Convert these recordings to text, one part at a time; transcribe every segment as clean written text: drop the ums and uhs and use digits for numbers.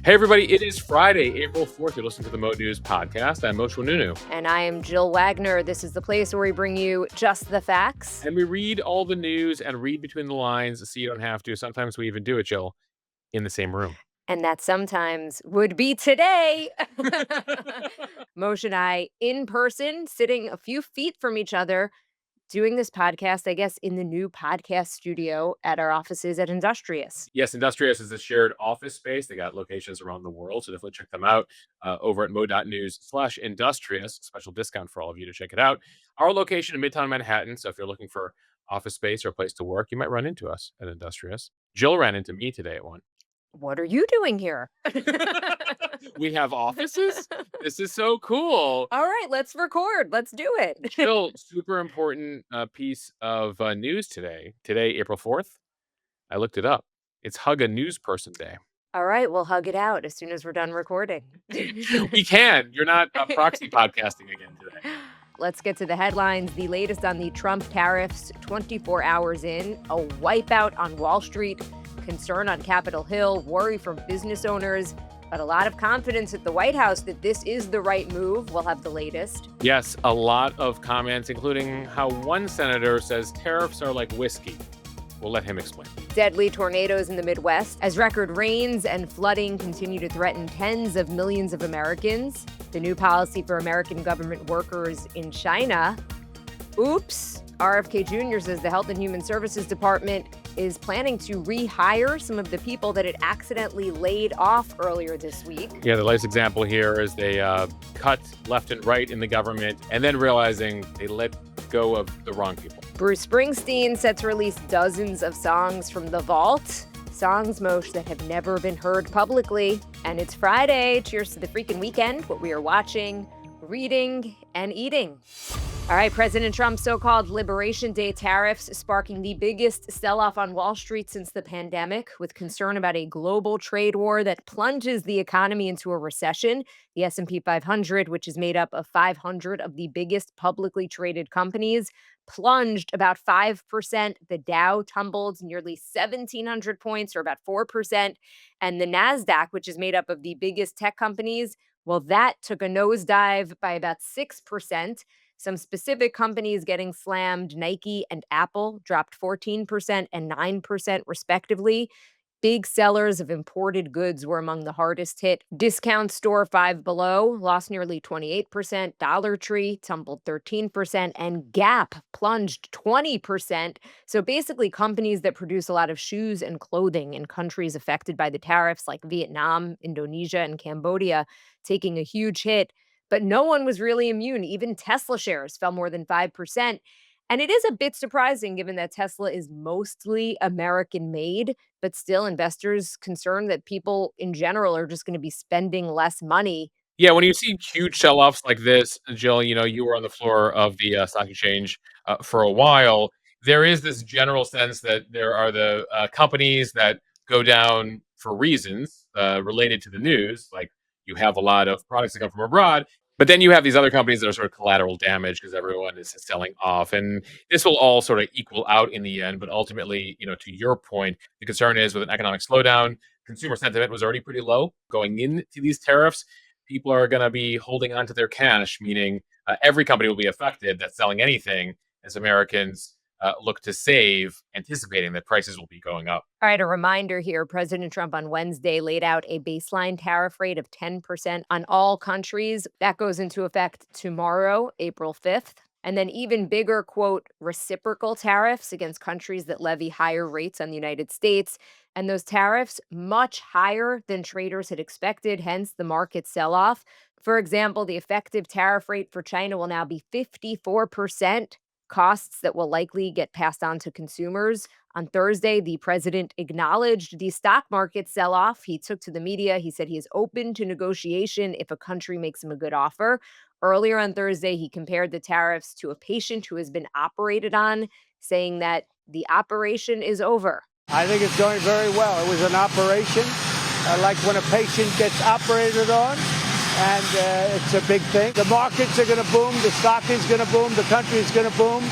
Hey, everybody. It is Friday, April 4th. You're listening to the Mo News podcast. I'm Moshe Nunu. And I am Jill Wagner. This is the place where we bring you just the facts. And we read all the news and read between the lines so you don't have to. Sometimes we even do it, Jill, in the same room. And that sometimes would be today. Moshe and I in person, sitting a few feet from each other, doing this podcast, I guess, in the new podcast studio at our offices at Industrious. Yes, Industrious is a shared office space. They got locations around the world, so definitely check them out over at mo.news/industrious. Special discount for all of you to check it out. Our location in Midtown Manhattan, so if you're looking for office space or a place to work, you might run into us at Industrious. Jill ran into me today at one. What are you doing here? We have offices? This is so cool. All right, let's record. Let's do it. Jill, super important piece of news today. Today, April 4th. I looked it up. It's Hug a News Person Day. All right, we'll hug it out as soon as we're done recording. We can. You're not proxy podcasting again today. Let's get to the headlines. The latest on the Trump tariffs, 24 hours in, a wipeout on Wall Street, concern on Capitol Hill, worry from business owners, but a lot of confidence at the White House that this is the right move. We'll have the latest. Yes, a lot of comments, including how one senator says tariffs are like whiskey. We'll let him explain. Deadly tornadoes in the Midwest as record rains and flooding continue to threaten tens of millions of Americans. The new policy for American government workers in China. Oops. RFK Jr. says the Health and Human Services Department is planning to rehire some of the people that it accidentally laid off earlier this week. Yeah, the latest example here is they cut left and right in the government and then realizing they let go of the wrong people. Bruce Springsteen set to release dozens of songs from the vault. Songs, Moshe, that have never been heard publicly. And it's Friday. Cheers to the freaking weekend, what we are watching, reading, and eating. All right, President Trump's so-called Liberation Day tariffs sparking the biggest sell-off on Wall Street since the pandemic, with concern about a global trade war that plunges the economy into a recession. The S&P 500, which is made up of 500 of the biggest publicly traded companies, plunged about 5%. The Dow tumbled nearly 1,700 points, or about 4%. And the NASDAQ, which is made up of the biggest tech companies, well, that took a nosedive by about 6%. Some specific companies getting slammed, Nike and Apple, dropped 14% and 9% respectively. Big sellers of imported goods were among the hardest hit. Discount store Five Below lost nearly 28%. Dollar Tree tumbled 13%. And Gap plunged 20%. So basically, companies that produce a lot of shoes and clothing in countries affected by the tariffs like Vietnam, Indonesia, and Cambodia taking a huge hit. But no one was really immune. Even Tesla shares fell more than 5%. And it is a bit surprising given that Tesla is mostly American-made, but still investors concerned that people in general are just going to be spending less money. Yeah, when you see huge sell-offs like this, Jill, you were on the floor of the stock exchange for a while. There is this general sense that there are the companies that go down for reasons related to the news, like you have a lot of products that come from abroad. But then you have these other companies that are sort of collateral damage because everyone is selling off. And this will all sort of equal out in the end. But ultimately, to your point, the concern is with an economic slowdown, consumer sentiment was already pretty low going into these tariffs. People are going to be holding on to their cash, meaning every company will be affected that's selling anything as Americans look to save, anticipating that prices will be going up. All right, a reminder here. President Trump on Wednesday laid out a baseline tariff rate of 10% on all countries. That goes into effect tomorrow, April 5th. And then even bigger, quote, reciprocal tariffs against countries that levy higher rates on the United States. And those tariffs much higher than traders had expected, hence the market sell-off. For example, the effective tariff rate for China will now be 54%. Costs that will likely get passed on to consumers. On Thursday, the president acknowledged the stock market sell-off. He took to the media. He said he is open to negotiation if a country makes him a good offer. Earlier on Thursday, he compared the tariffs to a patient who has been operated on, saying that the operation is over. I think it's going very well. It was an operation, like when a patient gets operated on. And it's a big thing. The markets are going to boom. The stock is going to boom. The country is going to boom.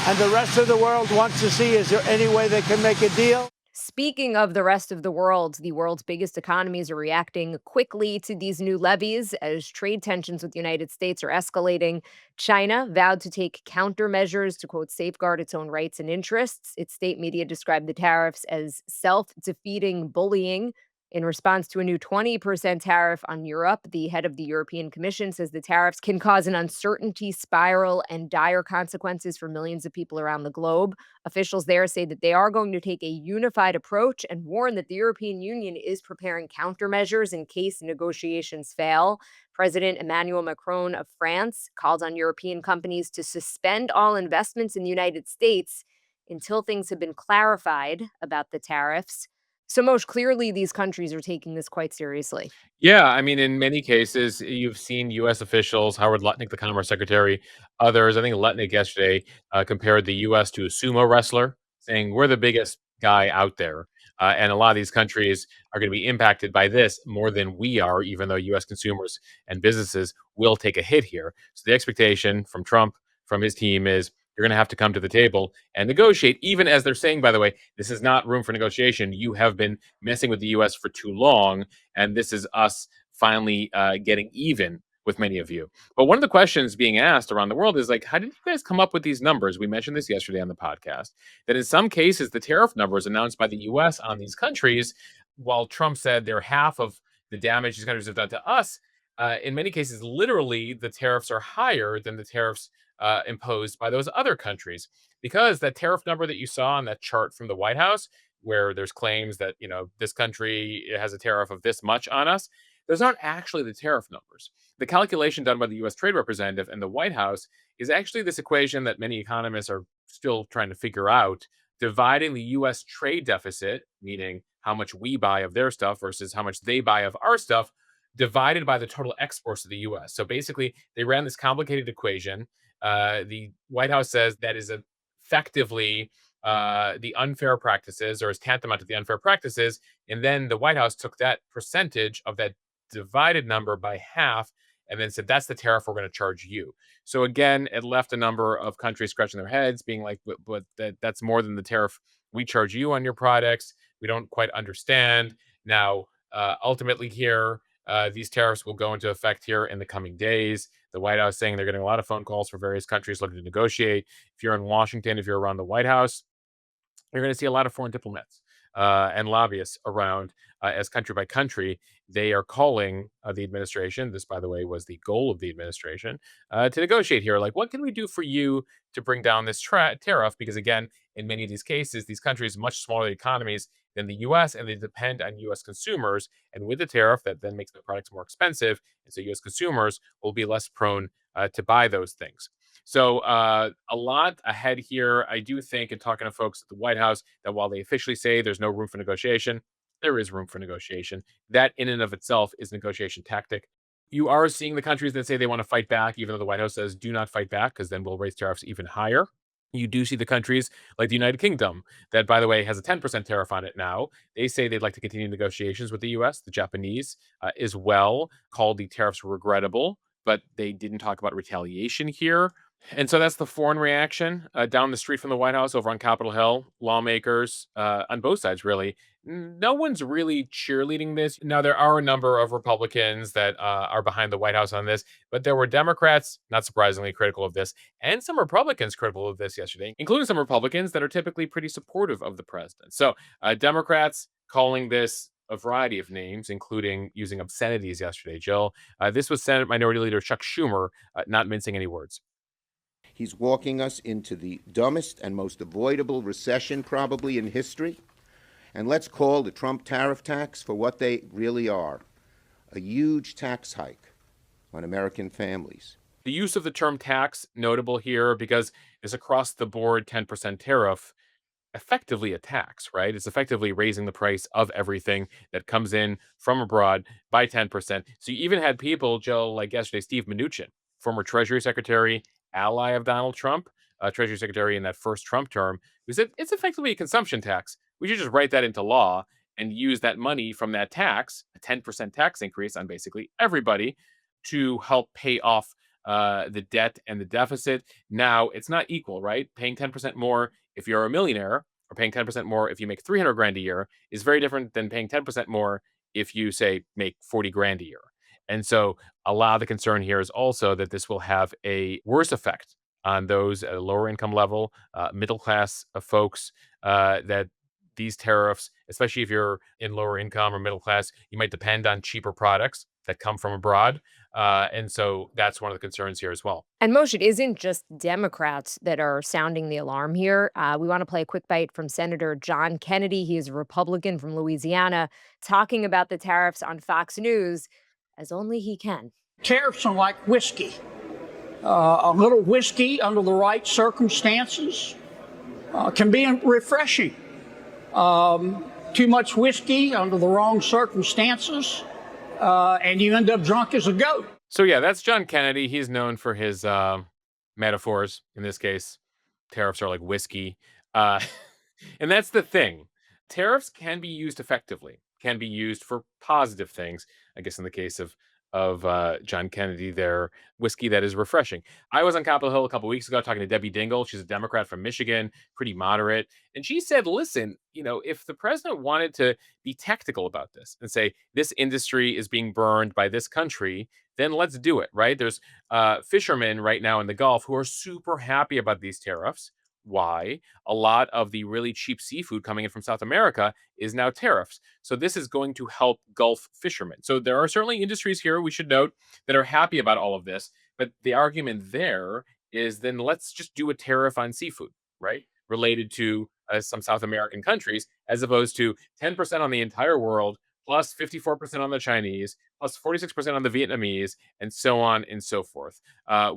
And the rest of the world wants to see, is there any way they can make a deal? Speaking of the rest of the world's biggest economies are reacting quickly to these new levies as trade tensions with the United States are escalating. China vowed to take countermeasures to, quote, safeguard its own rights and interests. Its state media described the tariffs as self defeating bullying. In response to a new 20% tariff on Europe, the head of the European Commission says the tariffs can cause an uncertainty spiral and dire consequences for millions of people around the globe. Officials there say that they are going to take a unified approach and warn that the European Union is preparing countermeasures in case negotiations fail. President Emmanuel Macron of France called on European companies to suspend all investments in the United States until things have been clarified about the tariffs. So, most clearly, these countries are taking this quite seriously. Yeah, I mean, in many cases, you've seen U.S. officials, Howard Lutnick, the Commerce Secretary, others. I think Lutnick yesterday compared the U.S. to a sumo wrestler, saying we're the biggest guy out there, and a lot of these countries are going to be impacted by this more than we are, even though U.S. consumers and businesses will take a hit here. So the expectation from Trump, from his team, is you're going to have to come to the table and negotiate. Even as they're saying, by the way, this is not room for negotiation. You have been messing with the U.S. for too long, and this is us finally getting even with many of you. But one of the questions being asked around the world is like, how did you guys come up with these numbers? We mentioned this yesterday on the podcast, that in some cases, the tariff numbers announced by the US on these countries, while Trump said they're half of the damage these countries have done to us, in many cases, literally, the tariffs are higher than the tariffs imposed by those other countries. Because that tariff number that you saw on that chart from the White House, where there's claims that this country has a tariff of this much on us, those aren't actually the tariff numbers. The calculation done by the U.S. Trade Representative and the White House is actually this equation that many economists are still trying to figure out, dividing the U.S. trade deficit, meaning how much we buy of their stuff versus how much they buy of our stuff, divided by the total exports of the U.S. So basically, they ran this complicated equation. The White House says that is effectively the unfair practices, or is tantamount to the unfair practices. And then the White House took that percentage of that divided number by half and then said, that's the tariff we're going to charge you. So again, it left a number of countries scratching their heads, being like, but that's more than the tariff we charge you on your products. We don't quite understand. Now, ultimately, here, these tariffs will go into effect here in the coming days. The White House saying they're getting a lot of phone calls for various countries looking to negotiate. If you're in Washington, if you're around the White House, you're going to see a lot of foreign diplomats and lobbyists around as country by country. They are calling the administration. This, by the way, was the goal of the administration to negotiate here. Like, what can we do for you to bring down this tariff? Because, again, in many of these cases, these countries, much smaller economies than the US, and they depend on US consumers. And with the tariff, that then makes their products more expensive. And so US consumers will be less prone to buy those things. So a lot ahead here. I do think, in talking to folks at the White House, that while they officially say there's no room for negotiation, there is room for negotiation. That in and of itself is a negotiation tactic. You are seeing the countries that say they want to fight back, even though the White House says do not fight back, because then we'll raise tariffs even higher. You do see the countries like the United Kingdom, that, by the way, has a 10% tariff on it now. They say they'd like to continue negotiations with the US. The Japanese, as well, called the tariffs regrettable, but they didn't talk about retaliation here. And so that's the foreign reaction. Down the street from the White House over on Capitol Hill, lawmakers on both sides, really, no one's really cheerleading this. Now, there are a number of Republicans that are behind the White House on this, but there were Democrats, not surprisingly, critical of this, and some Republicans critical of this yesterday, including some Republicans that are typically pretty supportive of the president. So Democrats calling this a variety of names, including using obscenities yesterday, Jill. This was Senate Minority Leader Chuck Schumer, not mincing any words. He's walking us into the dumbest and most avoidable recession probably in history. And let's call the Trump tariff tax for what they really are, a huge tax hike on American families. The use of the term tax, notable here because it's across the board 10% tariff, effectively a tax, right? It's effectively raising the price of everything that comes in from abroad by 10%. So you even had people, Joe, like yesterday, Steve Mnuchin, former Treasury Secretary, ally of Donald Trump, Treasury Secretary in that first Trump term, who said it's effectively a consumption tax. We should just write that into law and use that money from that tax, a 10% tax increase on basically everybody, to help pay off the debt and the deficit. Now, it's not equal, right? Paying 10% more if you're a millionaire or paying 10% more if you make 300 grand a year is very different than paying 10% more if you say make 40 grand a year. And so a lot of the concern here is also that this will have a worse effect on those at a lower income level, middle class folks, that these tariffs, especially if you're in lower income or middle class, you might depend on cheaper products that come from abroad. And so that's one of the concerns here as well. And Moshe, it isn't just Democrats that are sounding the alarm here. We want to play a quick bite from Senator John Kennedy. He is a Republican from Louisiana, talking about the tariffs on Fox News as only he can. Tariffs are like whiskey. A little whiskey under the right circumstances can be refreshing. Too much whiskey under the wrong circumstances, and you end up drunk as a goat. So yeah, that's John Kennedy. He's known for his metaphors. In this case, tariffs are like whiskey. Uh, and that's the thing. Tariffs can be used effectively, can be used for positive things. I guess in the case of John Kennedy, their whiskey that is refreshing. I was on Capitol Hill a couple weeks ago talking to Debbie Dingell. She's a Democrat from Michigan, pretty moderate. And she said, listen, if the president wanted to be tactical about this and say, this industry is being burned by this country, then let's do it, right? There's fishermen right now in the Gulf who are super happy about these tariffs. Why? A lot of the really cheap seafood coming in from South America is now tariffs. So this is going to help Gulf fishermen. So there are certainly industries here, we should note, that are happy about all of this. But the argument there is then let's just do a tariff on seafood, right? Related to some South American countries, as opposed to 10% on the entire world, plus 54% on the Chinese, plus 46% on the Vietnamese, and so on and so forth.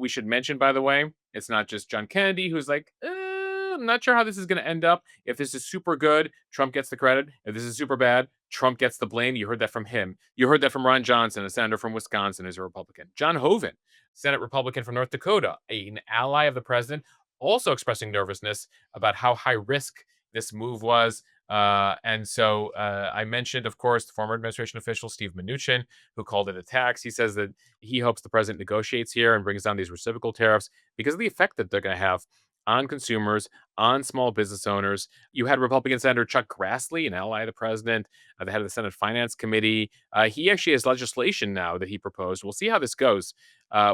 We should mention, by the way, it's not just John Kennedy who's like, I'm not sure how this is going to end up. If this is super good, Trump gets the credit. If this is super bad, Trump gets the blame. You heard that from him. You heard that from Ron Johnson, a senator from Wisconsin, who's a Republican. John Hoeven, Senate Republican from North Dakota, an ally of the president, also expressing nervousness about how high risk this move was. And so I mentioned, of course, the former administration official, Steve Mnuchin, who called it a tax. He says that he hopes the president negotiates here and brings down these reciprocal tariffs because of the effect that they're going to have on consumers, on small business owners. You had Republican Senator Chuck Grassley, an ally of the president, the head of the Senate Finance Committee. He actually has legislation now that he proposed. We'll see how this goes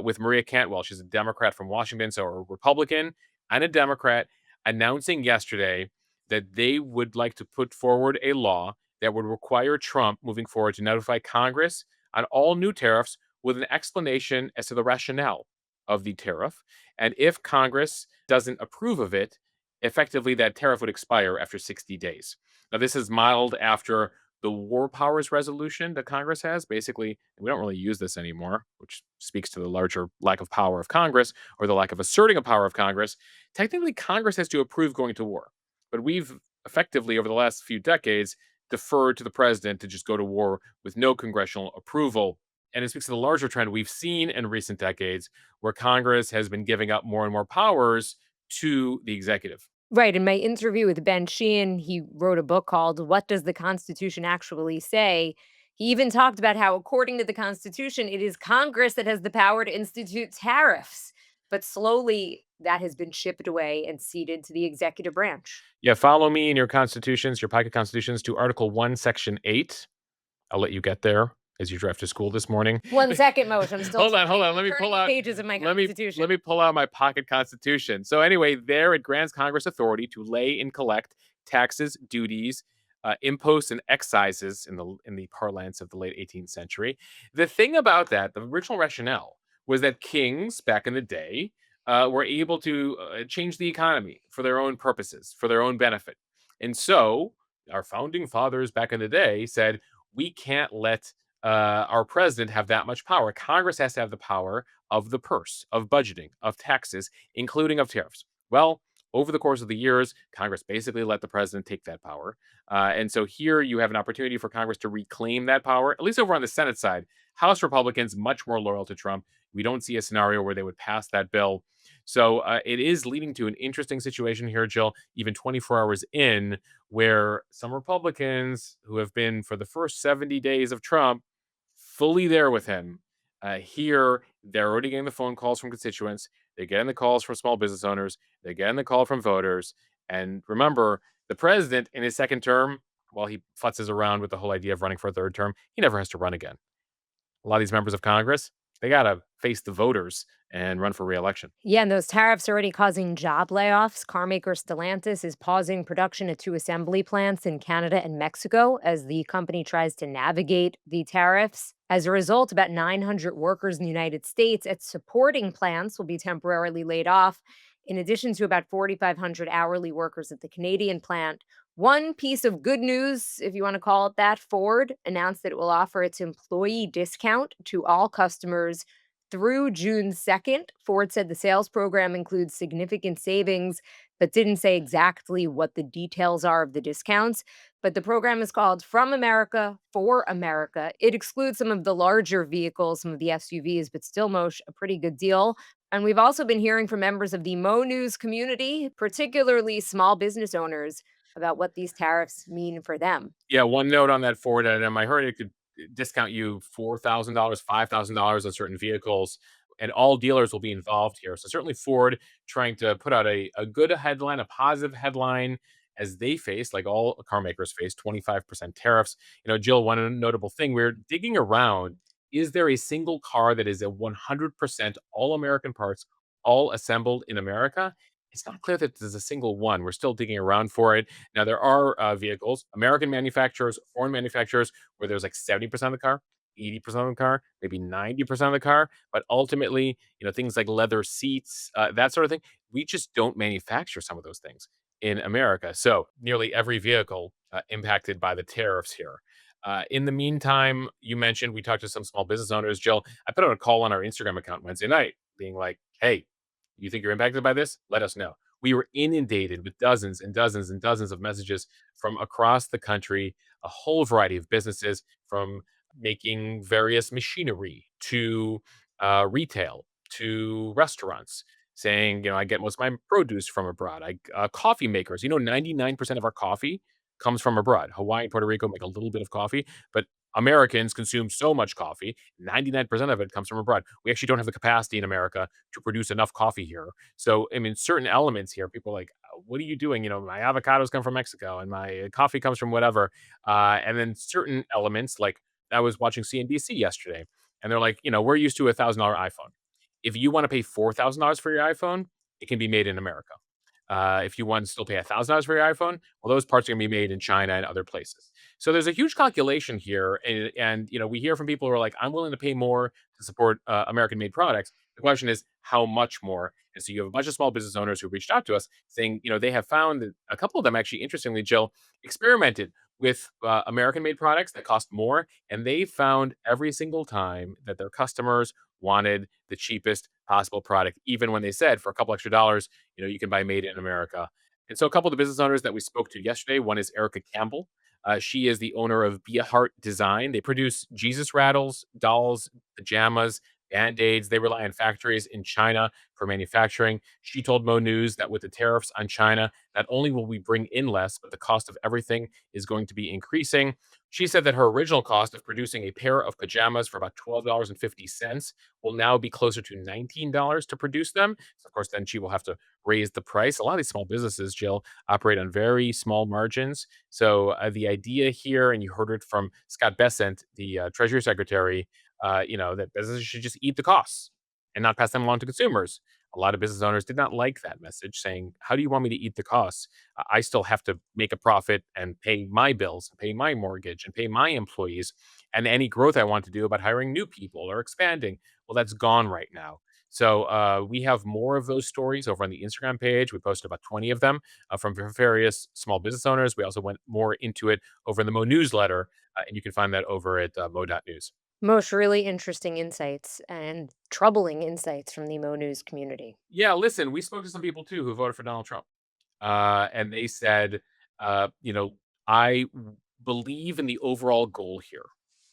with Maria Cantwell. She's a Democrat from Washington, so a Republican and a Democrat, announcing yesterday that they would like to put forward a law that would require Trump moving forward to notify Congress on all new tariffs with an explanation as to the rationale of the tariff. And if Congress doesn't approve of it, effectively that tariff would expire after 60 days. Now, this is modeled after the war powers resolution that Congress has. Basically, we don't really use this anymore, which speaks to the larger lack of power of Congress or the lack of asserting a power of Congress. Technically, Congress has to approve going to war. But we've effectively, over the last few decades, deferred to the president to just go to war with no congressional approval. And it speaks to the larger trend we've seen in recent decades where Congress has been giving up more and more powers to the executive. Right. In my interview with Ben Sheehan, he wrote a book called What Does the Constitution Actually Say? He even talked about how, according to the Constitution, it is Congress that has the power to institute tariffs. But slowly, that has been shipped away and ceded to the executive branch. Yeah, follow me in your constitutions, your pocket constitutions, to Article 1, Section 8. I'll let you get there as you drive to school this morning. 1 second, Moshe. I'm still hold on. Let me pull out pages of my constitution. Let me pull out my pocket constitution. So anyway, there it grants Congress authority to lay and collect taxes, duties, imposts, and excises in the parlance of the late 18th century. The thing about that, the original rationale, was that kings back in the day were able to change the economy for their own purposes, for their own benefit. And so our founding fathers back in the day said, we can't let our president have that much power. Congress has to have the power of the purse, of budgeting, of taxes, including of tariffs. Well, over the course of the years, Congress basically let the president take that power. And so here you have an opportunity for Congress to reclaim that power, at least over on the Senate side. House Republicans, much more loyal to Trump. We don't see a scenario where they would pass that bill. So it is leading to an interesting situation here, Jill, even 24 hours in, where some Republicans who have been for the first 70 days of Trump fully there with him, here they're already getting the phone calls from constituents. They're getting the calls from small business owners. They're getting the call from voters. And remember, the president in his second term, while he futzes around with the whole idea of running for a third term, he never has to run again. A lot of these members of Congress, they got to face the voters and run for reelection. Yeah, and those tariffs are already causing job layoffs. Carmaker Stellantis is pausing production at two assembly plants in Canada and Mexico as the company tries to navigate the tariffs. As a result, about 900 workers in the United States at supporting plants will be temporarily laid off, in addition to about 4,500 hourly workers at the Canadian plant. One piece of good news, if you want to call it that: Ford announced that it will offer its employee discount to all customers through June 2nd. Ford said the sales program includes significant savings, but didn't say exactly what the details are of the discounts. But the program is called From America for America. It excludes some of the larger vehicles, some of the SUVs, but still, Mosh, a pretty good deal. And we've also been hearing from members of the Mo News community, particularly small business owners, about what these tariffs mean for them. Yeah, one note on that Ford item. I heard it could discount you $4,000, $5,000 on certain vehicles, and all dealers will be involved here. So certainly Ford trying to put out a good headline, a positive headline as they face, like all car makers face, 25% tariffs. Jill, one notable thing, we're digging around. Is there a single car that is a 100% all American parts, all assembled in America? It's not clear that there's a single one. We're still digging around for it. Now, there are vehicles, American manufacturers, foreign manufacturers, where there's like 70% of the car, 80% of the car, maybe 90% of the car. But ultimately, things like leather seats, that sort of thing, we just don't manufacture some of those things in America. So nearly every vehicle impacted by the tariffs here. In the meantime, you mentioned we talked to some small business owners. Jill, I put out a call on our Instagram account Wednesday night being like, hey, you think you're impacted by this? Let us know. We were inundated with dozens and dozens and dozens of messages from across the country, a whole variety of businesses, from making various machinery to retail to restaurants, saying, I get most of my produce from abroad. Coffee makers, 99% of our coffee comes from abroad. Hawaii and Puerto Rico make a little bit of coffee, but Americans consume so much coffee, 99% of it comes from abroad. We actually don't have the capacity in America to produce enough coffee here. So, I mean, certain elements here, people are like, what are you doing? My avocados come from Mexico and my coffee comes from whatever. And then certain elements, like I was watching CNBC yesterday, and they're like, we're used to $1,000 iPhone. If you want to pay $4,000 for your iPhone, it can be made in America. If you want to still pay $1,000 for your iPhone, well, those parts are going to be made in China and other places. So there's a huge calculation here, and we hear from people who are like, "I'm willing to pay more to support American-made products." The question is, how much more? And so you have a bunch of small business owners who reached out to us saying, they have found that a couple of them actually, interestingly, Jill, experimented with American-made products that cost more, and they found every single time that their customers wanted the cheapest possible product, even when they said for a couple extra dollars, you can buy made in America. And so a couple of the business owners that we spoke to yesterday, one is Erica Campbell. She is the owner of Be a Heart Design. They produce Jesus rattles, dolls, pajamas, band-aids. They rely on factories in China for manufacturing. She told Mo News that with the tariffs on China, not only will we bring in less, but the cost of everything is going to be increasing. She said that her original cost of producing a pair of pajamas for about $12.50 will now be closer to $19 to produce them. So of course, then she will have to raise the price. A lot of these small businesses, Jill, operate on very small margins. So the idea here, and you heard it from Scott Bessent, the Treasury Secretary, that businesses should just eat the costs and not pass them along to consumers. A lot of business owners did not like that message, saying, "How do you want me to eat the costs? I still have to make a profit and pay my bills, and pay my mortgage, and pay my employees, and any growth I want to do about hiring new people or expanding." Well, that's gone right now. So we have more of those stories over on the Instagram page. We posted about 20 of them from various small business owners. We also went more into it over in the Mo newsletter, and you can find that over at mo.news. Most really interesting insights and troubling insights from the Mo News community. Yeah, listen, we spoke to some people too who voted for Donald Trump. And they said, I believe in the overall goal here.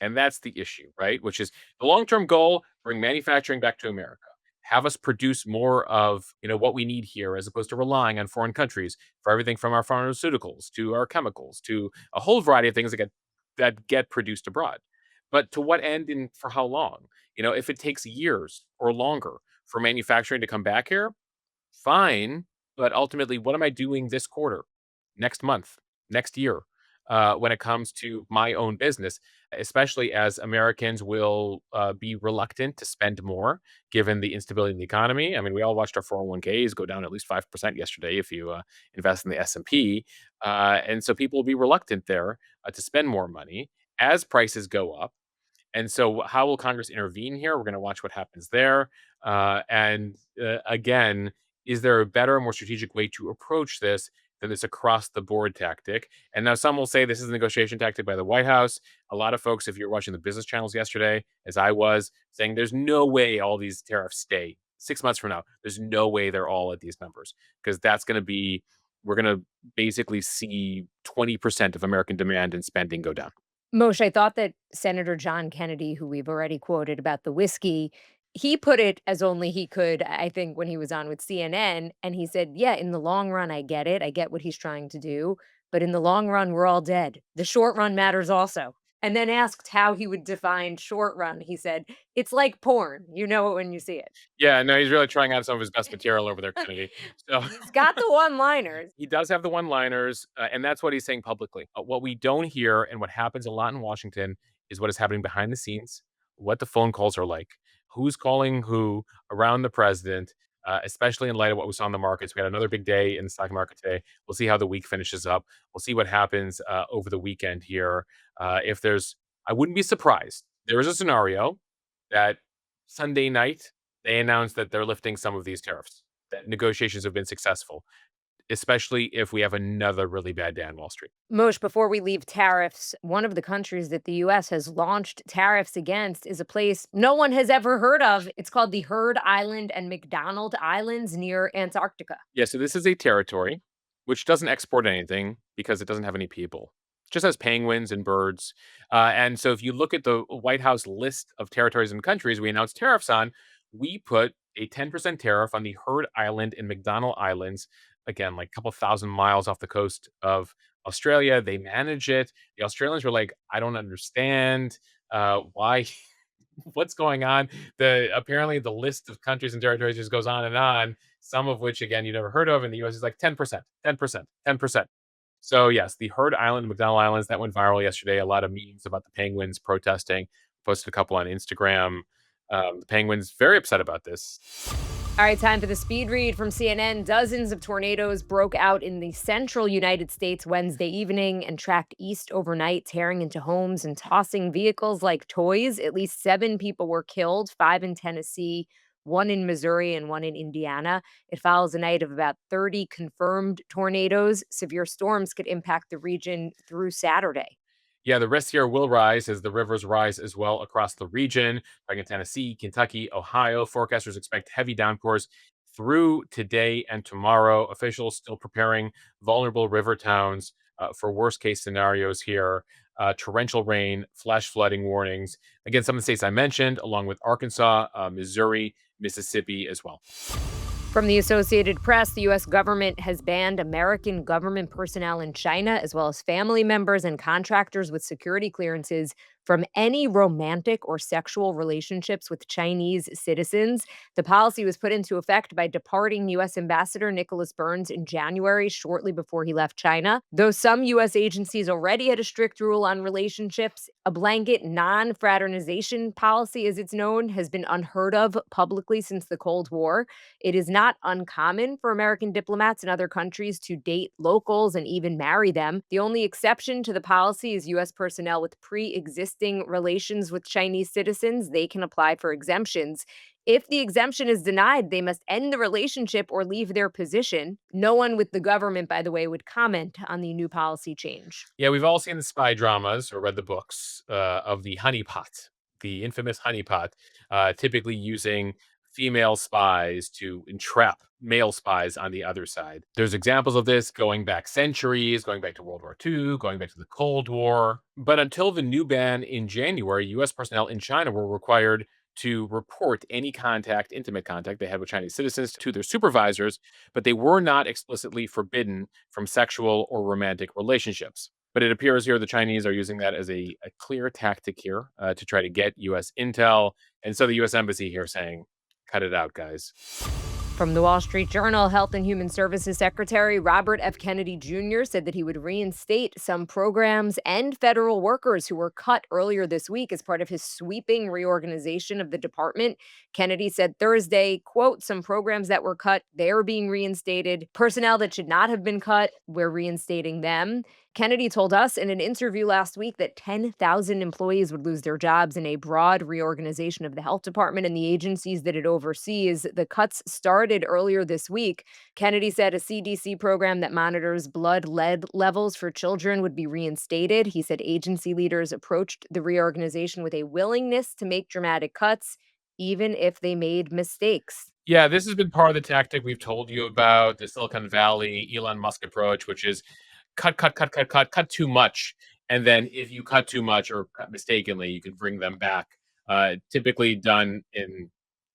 And that's the issue, right? Which is the long term goal: bring manufacturing back to America. Have us produce more of what we need here, as opposed to relying on foreign countries for everything from our pharmaceuticals to our chemicals to a whole variety of things that get produced abroad. But to what end and for how long? If it takes years or longer for manufacturing to come back here, fine, But ultimately, what am I doing this quarter, next month, next year, when it comes to my own business, especially as Americans will be reluctant to spend more given the instability in the economy. I mean, we all watched our 401ks go down at least 5% yesterday if you invest in the S&P. And so people will be reluctant there to spend more money as prices go up. And so, how will Congress intervene here? We're going to watch what happens there. Again, is there a better, more strategic way to approach this than this across the board tactic? And now some will say this is a negotiation tactic by the White House. A lot of folks, if you're watching the business channels yesterday, as I was, saying there's no way all these tariffs stay 6 months from now. There's no way they're all at these numbers because that's going to be, we're going to basically see 20% of American demand and spending go down. Moshe, I thought that Senator John Kennedy, who we've already quoted about the whiskey, he put it as only he could, I think, when he was on with CNN. And he said, yeah, in the long run, I get it. I get what he's trying to do. But in the long run, we're all dead. The short run matters also. And then asked how he would define short run, he said, it's like porn. You know it when you see it. Yeah, no, he's really trying out some of his best material over there, Kennedy. So He's got the one liners. he does have the one-liners, and that's what he's saying publicly. What we don't hear and what happens a lot in Washington is what is happening behind the scenes, what the phone calls are like, who's calling who around the president, especially in light of what we saw in the markets. We had another big day in the stock market today. We'll see how the week finishes up. We'll see what happens over the weekend here. If there's, I wouldn't be surprised. There is a scenario that Sunday night they announced that they're lifting some of these tariffs. That negotiations have been successful, especially if we have another really bad day on Wall Street. Moshe, before we leave tariffs, one of the countries that the US has launched tariffs against is a place no one has ever heard of. It's called the Heard Island and McDonald Islands near Antarctica. Yeah, so this is a territory which doesn't export anything because it doesn't have any people. It just has penguins and birds. And so if you look at the White House list of territories and countries we announced tariffs on, we put a 10% tariff on the Heard Island and McDonald Islands. Again, like a couple thousand miles off the coast of Australia. They manage it. The Australians were like, I don't understand why. What's going on? The apparently the list of countries and territories just goes on, some of which again you never heard of. In the US is like 10%, 10%, 10%. So yes, the Heard Island, McDonald Islands, that went viral yesterday. A lot of memes about the penguins protesting. Posted a couple on Instagram. The penguins very upset about this. All right, time for the speed read from CNN. Dozens of tornadoes broke out in the central United States Wednesday evening and tracked east overnight, tearing into homes and tossing vehicles like toys. At least 7 people were killed, 5 in Tennessee, 1 in Missouri, and 1 in Indiana. It follows a night of about 30 confirmed tornadoes. Severe storms could impact the region through Saturday. Yeah, the risk here will rise as the rivers rise as well across the region. Like in Tennessee, Kentucky, Ohio, forecasters expect heavy downpours through today and tomorrow. Officials still preparing vulnerable river towns for worst case scenarios here. Torrential rain, flash flooding warnings. Again, some of the states I mentioned, along with Arkansas, Missouri, Mississippi as well. From the Associated Press, the U.S. government has banned American government personnel in China, as well as family members and contractors with security clearances, from any romantic or sexual relationships with Chinese citizens. The policy was put into effect by departing U.S. Ambassador Nicholas Burns in January, shortly before he left China. Though some U.S. agencies already had a strict rule on relationships, a blanket non-fraternization policy, as it's known, has been unheard of publicly since the Cold War. It is not uncommon for American diplomats in other countries to date locals and even marry them. The only exception to the policy is U.S. personnel with pre-existing relations with Chinese citizens. They can apply for exemptions. If the exemption is denied, they must end the relationship or leave their position. No one with the government, by the way, would comment on the new policy change. Yeah, we've all seen the spy dramas or read the books of the honeypot, the infamous honeypot, typically using female spies to entrap male spies on the other side. There's examples of this going back centuries, going back to World War II, going back to the Cold War. But until the new ban in January, U.S. personnel in China were required to report any contact, intimate contact they had with Chinese citizens to their supervisors, but they were not explicitly forbidden from sexual or romantic relationships. But it appears here the Chinese are using that as a clear tactic here to try to get U.S. intel. And so the U.S. Embassy here saying, cut it out, guys. From the Wall Street Journal, Health and Human Services Secretary Robert F. Kennedy Jr. said that he would reinstate some programs and federal workers who were cut earlier this week as part of his sweeping reorganization of the department. Kennedy said Thursday, quote, some programs that were cut, they're being reinstated. Personnel that should not have been cut, we're reinstating them. Kennedy told us in an interview last week that 10,000 employees would lose their jobs in a broad reorganization of the health department and the agencies that it oversees. The cuts started earlier this week. Kennedy said a CDC program that monitors blood lead levels for children would be reinstated. He said agency leaders approached the reorganization with a willingness to make dramatic cuts, even if they made mistakes. Yeah, this has been part of the tactic we've told you about, the Silicon Valley, Elon Musk approach, which is cut too much. And then if you cut too much or cut mistakenly, you can bring them back. Typically done in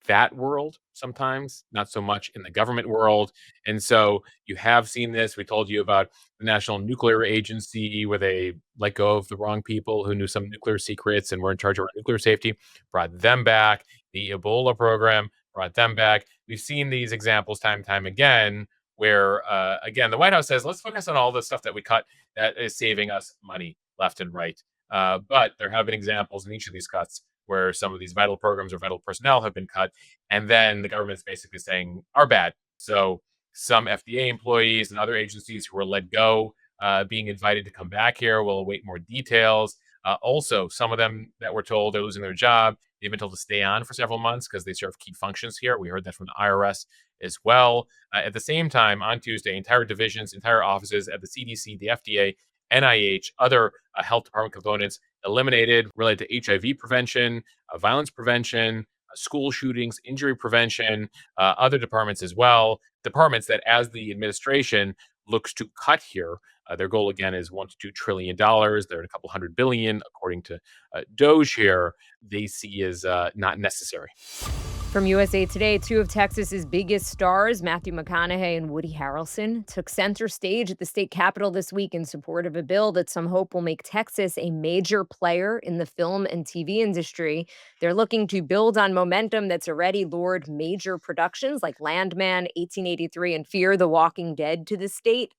that world sometimes, not so much in the government world. And so you have seen this. We told you about the National Nuclear Agency, where they let go of the wrong people who knew some nuclear secrets and were in charge of our nuclear safety, brought them back. The Ebola program brought them back. We've seen these examples time and time again where, again, the White House says, let's focus on all the stuff that we cut that is saving us money left and right. But there have been examples in each of these cuts where some of these vital programs or vital personnel have been cut. And then the government's basically saying, are bad. So some FDA employees and other agencies who were let go being invited to come back here. We'll await more details. Also, some of them that were told they're losing their job, they've been told to stay on for several months because they serve key functions here. We heard that from the IRS as well. At the same time, on Tuesday, entire divisions, entire offices at the CDC, the FDA, NIH, other health department components eliminated related to HIV prevention, violence prevention, school shootings, injury prevention, other departments as well. Departments that, as the administration looks to cut here, their goal again is $1 to $2 trillion. They're at a couple hundred billion, according to Doge here. They see as not necessary. From USA Today, two of Texas's biggest stars, Matthew McConaughey and Woody Harrelson, took center stage at the state capitol this week in support of a bill that some hope will make Texas a major player in the film and TV industry. They're looking to build on momentum that's already lured major productions like Landman, 1883, and Fear the Walking Dead to the state.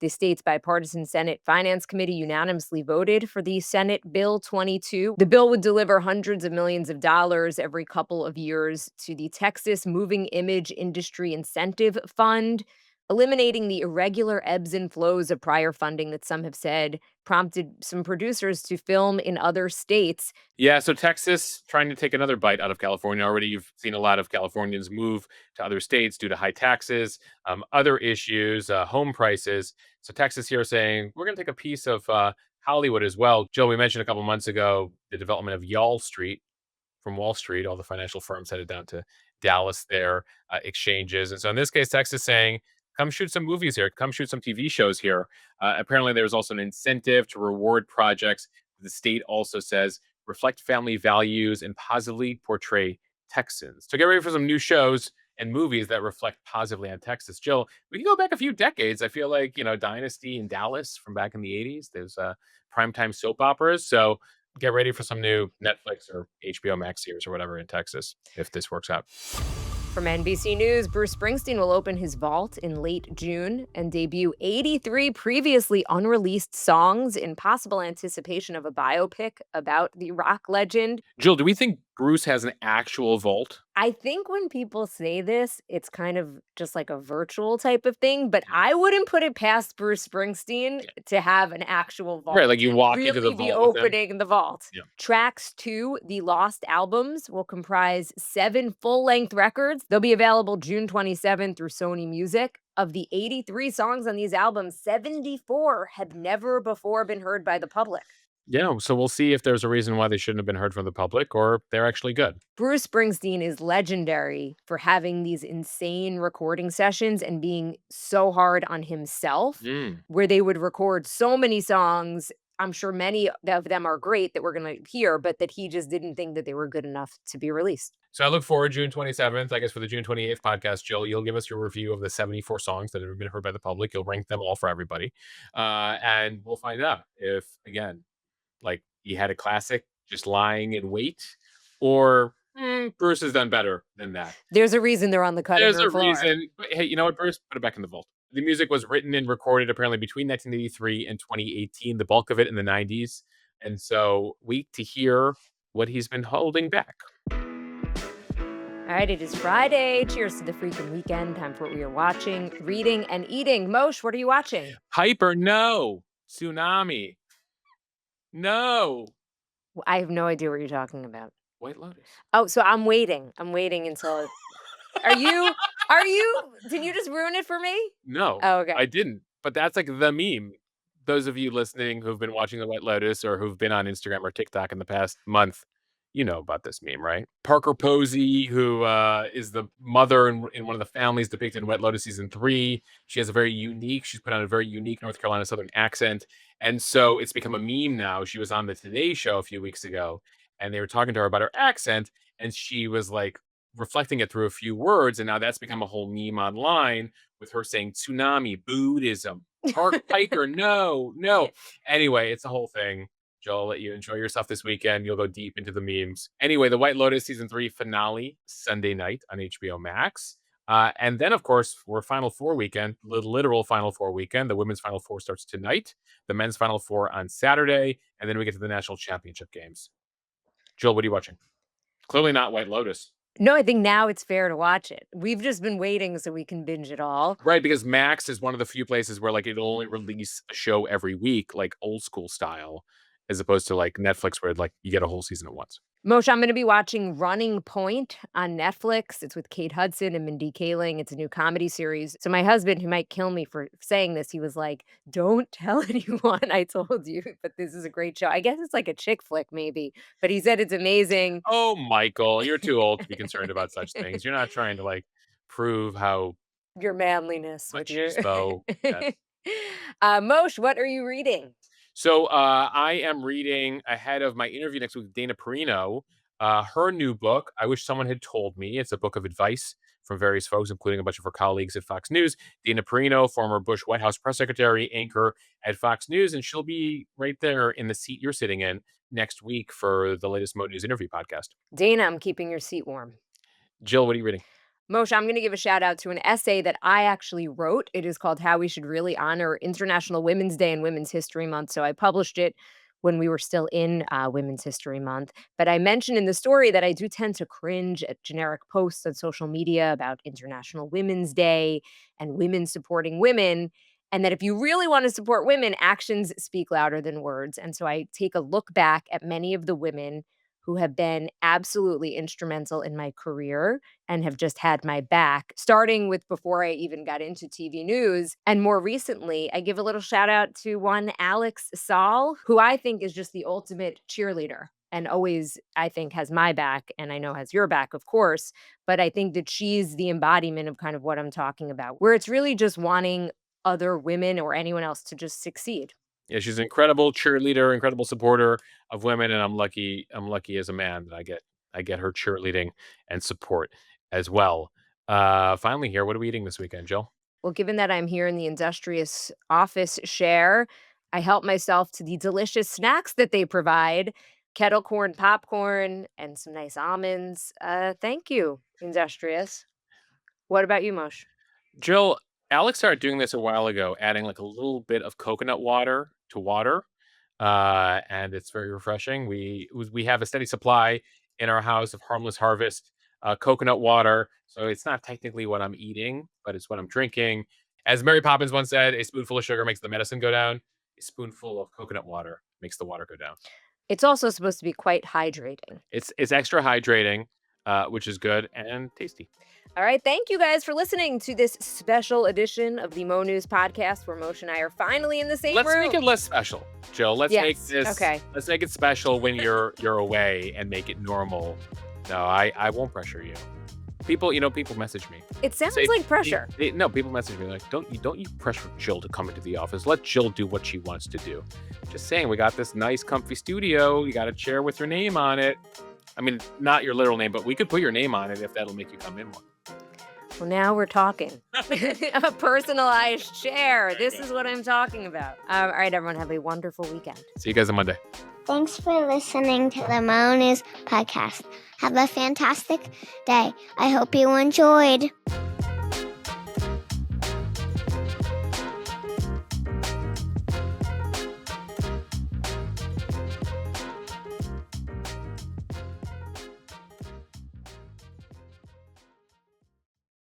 The state's bipartisan Senate Finance Committee unanimously voted for the Senate Bill 22. The bill would deliver hundreds of millions of dollars every couple of years to the Texas Moving Image Industry Incentive Fund, eliminating the irregular ebbs and flows of prior funding that some have said prompted some producers to film in other states. Yeah, so Texas trying to take another bite out of California. Already, you've seen a lot of Californians move to other states due to high taxes, other issues, home prices. So Texas here saying, we're going to take a piece of Hollywood as well. Joe, we mentioned a couple months ago the development of Y'all Street from Wall Street. All the financial firms headed down to Dallas there, exchanges. And so in this case, Texas saying, come shoot some movies here, come shoot some TV shows here. Apparently, there's also an incentive to reward projects. The state also says reflect family values and positively portray Texans. So get ready for some new shows and movies that reflect positively on Texas. Jill, we can go back a few decades. I feel like, Dynasty in Dallas from back in the 80s. There's primetime soap operas. So get ready for some new Netflix or HBO Max series or whatever in Texas if this works out. From NBC News, Bruce Springsteen will open his vault in late June and debut 83 previously unreleased songs in possible anticipation of a biopic about the rock legend. Jill, do we think Bruce has an actual vault? I think when people say this, it's kind of just like a virtual type of thing, but I wouldn't put it past Bruce Springsteen to have an actual vault. Right, like you walk really into the be vault with him. opening the vault. Yeah. Tracks 2, the Lost albums, will comprise 7 full-length records. They'll be available June 27th through Sony Music. Of the 83 songs on these albums, 74 have never before been heard by the public. Yeah, so we'll see if there's a reason why they shouldn't have been heard from the public or they're actually good. Bruce Springsteen is legendary for having these insane recording sessions and being so hard on himself, where they would record so many songs. I'm sure many of them are great that we're going to hear, but that he just didn't think that they were good enough to be released. So I look forward June 27th, I guess, for the June 28th podcast. Jill, you'll give us your review of the 74 songs that have been heard by the public. You'll rank them all for everybody. And we'll find out if, again, like he had a classic just lying in wait, or Bruce has done better than that. There's a reason they're on the cutting There's room a floor. reason. But hey, you know what, Bruce? Put it back in the vault. The music was written and recorded apparently between 1983 and 2018, the bulk of it in the 90s. And so wait to hear what he's been holding back. All right, it is Friday. Cheers to the freaking weekend. Time for what we are watching, reading, and eating. Mosh, what are you watching? Hyper, no. Tsunami. No. I have no idea what you're talking about. White Lotus. Oh, so I'm waiting. I'm waiting until. Are you? Did you just ruin it for me? No, Oh, okay. I didn't. But that's like the meme. Those of you listening who've been watching The White Lotus or who've been on Instagram or TikTok in the past month, you know about this meme, right? Parker Posey, who is the mother in one of the families depicted in White Lotus season 3. She's put on a very unique North Carolina Southern accent. And so it's become a meme now. She was on the Today Show a few weeks ago, and they were talking to her about her accent, and she was like reflecting it through a few words. And now that's become a whole meme online with her saying tsunami, Buddhism, Park Piker, no. Anyway, it's a whole thing. Joel, I'll let you enjoy yourself this weekend. You'll go deep into the memes. Anyway, The White Lotus season 3 finale Sunday night on HBO Max. And then, of course, we're Final Four weekend, literal Final Four weekend. The women's Final Four starts tonight, the men's Final Four on Saturday, and then we get to the national championship games. Joel, what are you watching? Clearly not White Lotus. No, I think now it's fair to watch it. We've just been waiting so we can binge it all. Right, because Max is one of the few places where like it'll only release a show every week, like old school style, as opposed to like Netflix where like you get a whole season at once. Moshe, I'm going to be watching Running Point on Netflix. It's with Kate Hudson and Mindy Kaling. It's a new comedy series. So my husband, who might kill me for saying this, he was like, don't tell anyone I told you, but this is a great show. I guess it's like a chick flick maybe, but he said it's amazing. Oh, Michael, you're too old to be concerned about such things. You're not trying to like prove how Your manliness with your... machismo. Yes. Moshe, what are you reading? So I am reading ahead of my interview next week with Dana Perino, her new book, I Wish Someone Had Told Me. It's a book of advice from various folks, including a bunch of her colleagues at Fox News. Dana Perino, former Bush White House press secretary, anchor at Fox News, and she'll be right there in the seat you're sitting in next week for the latest Mo News interview podcast. Dana, I'm keeping your seat warm. Jill, what are you reading? Moshe, I'm going to give a shout out to an essay that I actually wrote. It is called How We Should Really Honor International Women's Day and Women's History Month. So I published it when we were still in Women's History Month. But I mentioned in the story that I do tend to cringe at generic posts on social media about International Women's Day and women supporting women. And that if you really want to support women, actions speak louder than words. And so I take a look back at many of the women who have been absolutely instrumental in my career and have just had my back, starting with before I even got into TV news. And more recently, I give a little shout out to one Alex Saul, who I think is just the ultimate cheerleader and always, I think, has my back, and I know has your back, of course. But I think that she's the embodiment of kind of what I'm talking about, where it's really just wanting other women or anyone else to just succeed. Yeah, she's an incredible cheerleader, incredible supporter of women, and I'm lucky as a man that I get her cheerleading and support as well. Finally here, what are we eating this weekend, Jill? Well, given that I'm here in the industrious office share, I help myself to the delicious snacks that they provide, kettle corn popcorn and some nice almonds. Thank you, industrious. What about you, Moshe? Jill, Alex started doing this a while ago, adding like a little bit of coconut water to water, and it's very refreshing. We have a steady supply in our house of Harmless Harvest coconut water, so it's not technically what I'm eating, but it's what I'm drinking. As Mary Poppins once said, a spoonful of sugar makes the medicine go down. A spoonful of coconut water makes the water go down. It's also supposed to be quite hydrating. It's extra hydrating, which is good and tasty. All right. Thank you guys for listening to this special edition of the Mo News podcast where Moshe and I are finally in the same room. Let's make it less special, Jill. Let's make this okay. Let's make it special when you're away and make it normal. No, I won't pressure you. People message me. It sounds like pressure. No, people message me like, don't you pressure Jill to come into the office. Let Jill do what she wants to do. Just saying, we got this nice comfy studio. You got a chair with your name on it. I mean, not your literal name, but we could put your name on it if that'll make you come in more. Well, now we're talking. A personalized chair. This is what I'm talking about. All right, everyone, have a wonderful weekend. See you guys on Monday. Thanks for listening to the Mo News podcast. Have a fantastic day. I hope you enjoyed.